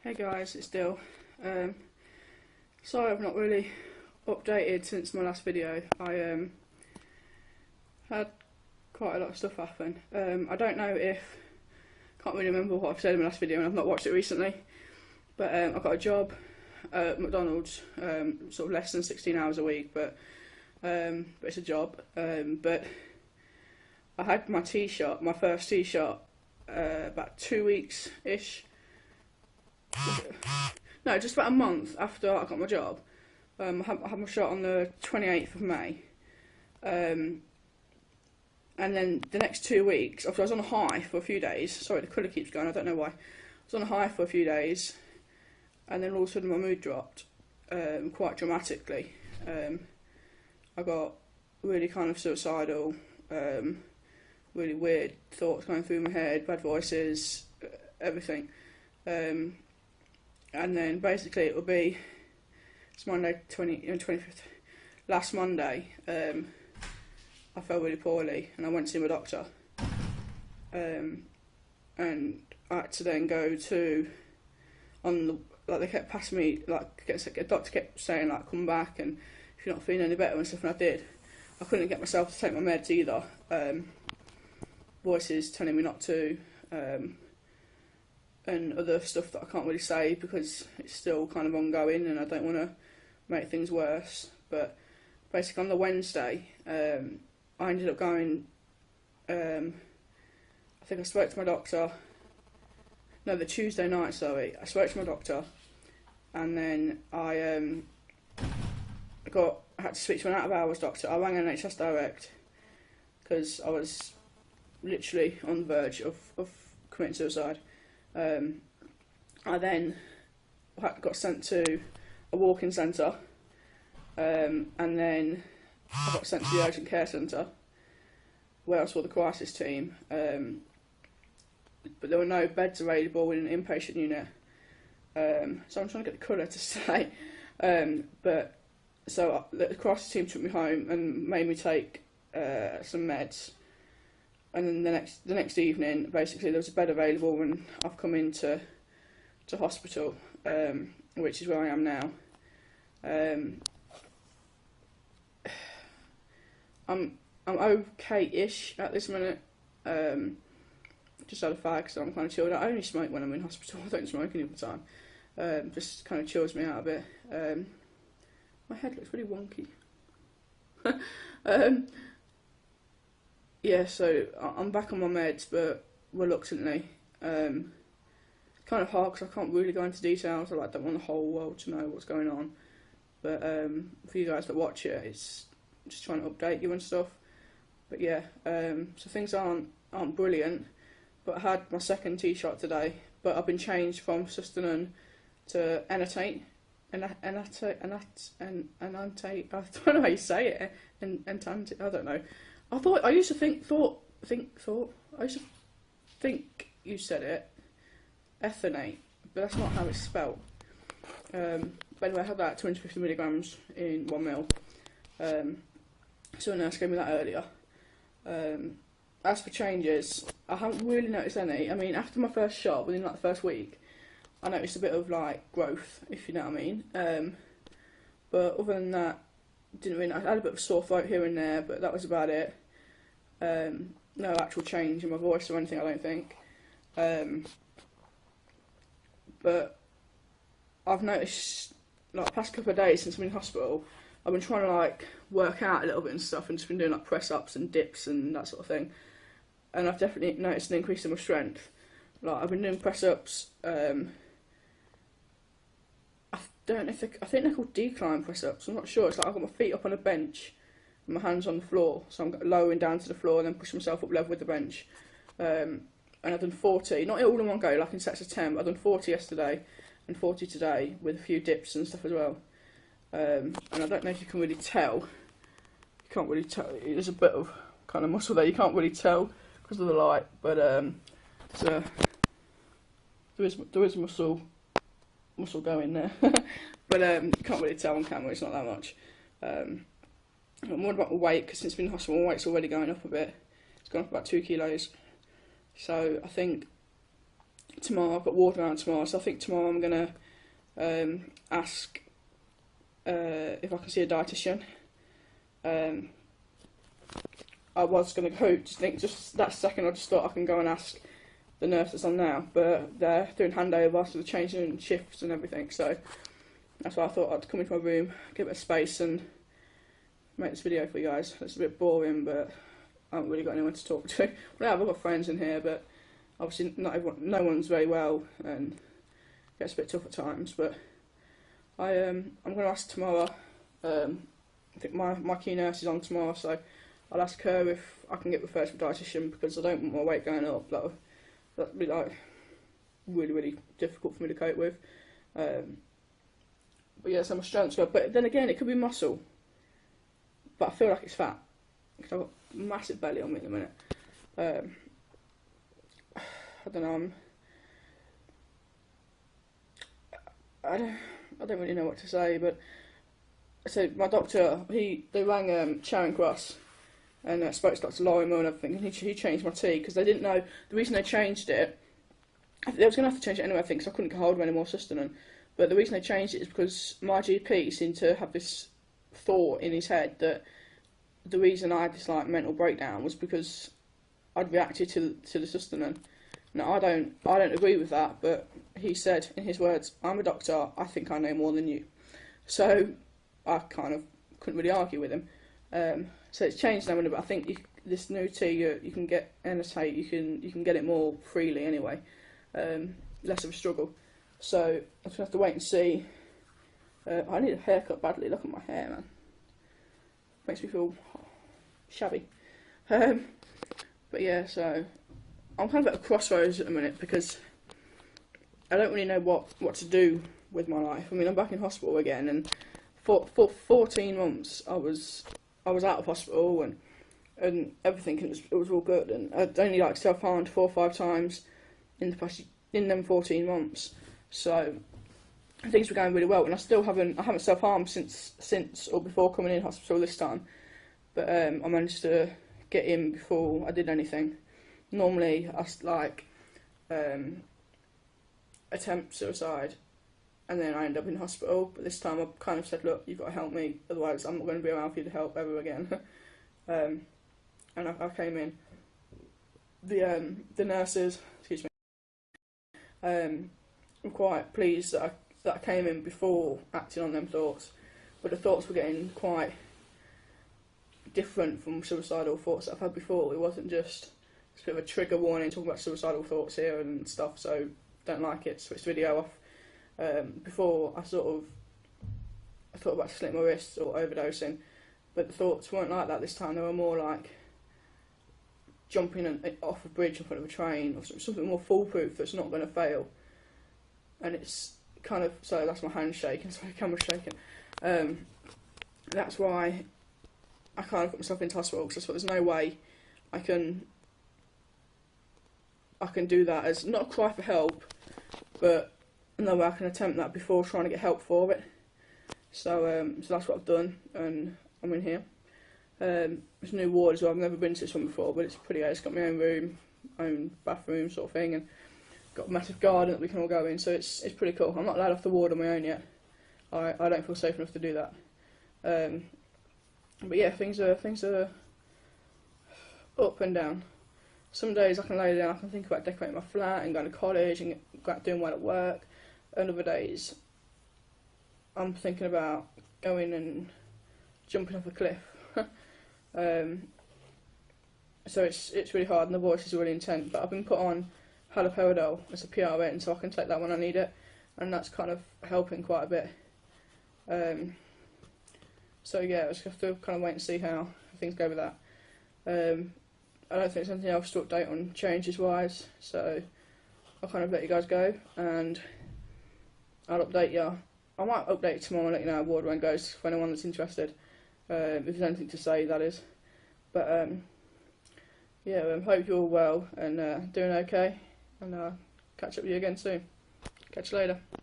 Hey guys, it's Dill. Sorry I've not really updated since my last video. I had quite a lot of stuff happen. I don't know if, can't really remember what I've said in my last video and I've not watched it recently, but I got a job at McDonald's, sort of less than 16 hours a week, but it's a job. But I had my T-shot, my first T-shot, about 2 weeks-ish. No, just about a month after I got my job. I had my shot on the 28th of May. And then the next 2 weeks, after I was on a high for a few days. Sorry, the colour keeps going, I don't know why. I was on a high for a few days, and then all of a sudden my mood dropped quite dramatically. I got really kind of suicidal, really weird thoughts going through my head, bad voices, everything. And then basically it will be, it's Monday 25th, last Monday, I felt really poorly and I went to see my doctor, and I had to then go to, like they kept passing me, like the doctor kept saying like come back and if you're not feeling any better and stuff, and I did. I couldn't get myself to take my meds either, voices telling me not to, and other stuff that I can't really say because it's still kind of ongoing and I don't want to make things worse. But basically on the Wednesday, I ended up going, I think I spoke to my doctor, no, the Tuesday night, sorry, I spoke to my doctor, and then I had to speak to an out of hours doctor. I rang NHS Direct because I was literally on the verge of committing suicide. I then got sent to a walk-in centre, and then I got sent to the urgent care centre where I saw the crisis team, but there were no beds available in an inpatient unit, so I'm trying to get the colour to say, but so the crisis team took me home and made me take some meds. And then the next evening, basically, there was a bed available, and I've come into hospital, which is where I am now. I'm okay-ish at this minute. Just had a fag, so I'm kind of chilled out. I only smoke when I'm in hospital. I don't smoke any other time. Just kind of chills me out a bit. My head looks really wonky. Yeah, so I'm back on my meds, but reluctantly. Kind of hard because I can't really go into details. I don't want the whole world to know what's going on. But for you guys that watch it, it's just trying to update you and stuff. But yeah, so things aren't brilliant. But I had my second T-shot today. But I've been changed from Sustanon to enormity. I don't know how you say it. I don't know. I used to think you said it, ethanate, but that's not how it's spelt. But anyway, I had that 250 milligrams in 1 ml. So a nurse gave me that earlier. As for changes, I haven't really noticed any. I mean, after my first shot, within like the first week, I noticed a bit of like growth, if you know what I mean. But other than that, didn't really. I had a bit of a sore throat here and there, but that was about it. No actual change in my voice or anything, I don't think. But I've noticed, like, the past couple of days since I'm in hospital, I've been trying to like work out a little bit and stuff, and just been doing like press-ups and dips and that sort of thing. And I've definitely noticed an increase in my strength. Like, I've been doing press-ups. I think they're called decline press-ups. I'm not sure. It's like I've got my feet up on a bench and my hands on the floor, so I'm lowering down to the floor and then pushing myself up level with the bench. And I've done 40, not all in one go, like in sets of 10, but I've done 40 yesterday and 40 today with a few dips and stuff as well. And I don't know if you can really tell. You can't really tell. There's a bit of kind of muscle there. You can't really tell because of the light, but so there is muscle going there. But you can't really tell on camera, it's not that much. I'm worried about my weight because since I've been in hospital, my weight's already going up a bit. It's gone up about 2 kilos. So I think tomorrow. I've got ward around tomorrow, so I think tomorrow I'm gonna ask if I can see a dietitian. I was gonna go. Just that second, I just thought I can go and ask the nurse that's on now, but they're doing handover, so they're changing shifts and everything. So that's why I thought I'd come into my room, give it a space, and make this video for you guys. It's a bit boring, but I haven't really got anyone to talk to. Well, I've got friends in here, but obviously no one's very well, and it gets a bit tough at times. But I'm going to ask tomorrow. I think my key nurse is on tomorrow, so I'll ask her if I can get referred to a dietitian, because I don't want my weight going up. That'd be like really difficult for me to cope with. But yeah, so my strength's good. But then again, it could be muscle. But I feel like it's fat, because I've got a massive belly on me at the minute. I don't know. I don't really know what to say. But so my doctor, they rang Charing Cross and spoke to Dr. Lorimer and everything, and he changed my tea, because they didn't know the reason they changed it. They was going to have to change it anyway, I think, because I couldn't get hold of any more Sustanon. But the reason they changed it is because my GP seemed to have this thought in his head that the reason I had this like mental breakdown was because I'd reacted to the Sustanon. Now I don't agree with that, but he said in his words, "I'm a doctor. I think I know more than you." So I kind of couldn't really argue with him. So it's changed now, but I think this new tea you can get annotate. You can get it more freely anyway. Less of a struggle. So I'm just gonna have to wait and see. I need a haircut badly. Look at my hair, man. Makes me feel shabby. But yeah, so I'm kind of at a crossroads at the minute, because I don't really know what to do with my life. I mean, I'm back in hospital again, and for 14 months I was out of hospital, and everything, and it was all good, and I'd only like self-harmed 4 or 5 times in them 14 months. So things were going really well, and I haven't self-harmed since or before coming in hospital this time. But I managed to get in before I did anything. Normally I attempt suicide and then I end up in hospital, but this time I've kind of said, look, you've got to help me, otherwise I'm not going to be around for you to help ever again. And I came in. The nurses, excuse me, I'm quite pleased that I came in before acting on them thoughts, but the thoughts were getting quite different from suicidal thoughts that I've had before. It wasn't just a bit of a trigger warning talking about suicidal thoughts here and stuff, so don't like it, switch the video off. Before I thought about slitting my wrists or overdosing, but the thoughts weren't like that this time. They were more like jumping off a bridge in front of a train, or something more foolproof that's not going to fail. And it's kind of, so that's my hand shaking, so the camera's shaking. That's why I kind of put myself into hospital, because I thought there's no way I can do that as not a cry for help, but no way I can attempt that before trying to get help for it. So that's what I've done, and I'm in here. It's a new ward as well. I've never been to this one before, but it's pretty good. It's got my own room, own bathroom sort of thing, and got a massive garden that we can all go in. So it's pretty cool. I'm not allowed off the ward on my own yet. I don't feel safe enough to do that. But yeah, things are up and down. Some days I can lay down, I can think about decorating my flat and going to college and doing well at work. And other days I'm thinking about going and jumping off a cliff. So it's really hard, and the voice is really intense. But I've been put on haloperidol as a PRN, so I can take that when I need it, and that's kind of helping quite a bit. So yeah, I just have to kind of wait and see how things go with that. I don't think there's anything else to update on changes wise, so I'll kind of let you guys go, and I'll update you. I might update tomorrow and let you know how ward one goes for anyone that's interested. If there's anything to say, that is. But yeah, hope you're all well and doing okay, and catch up with you again soon. Catch you later.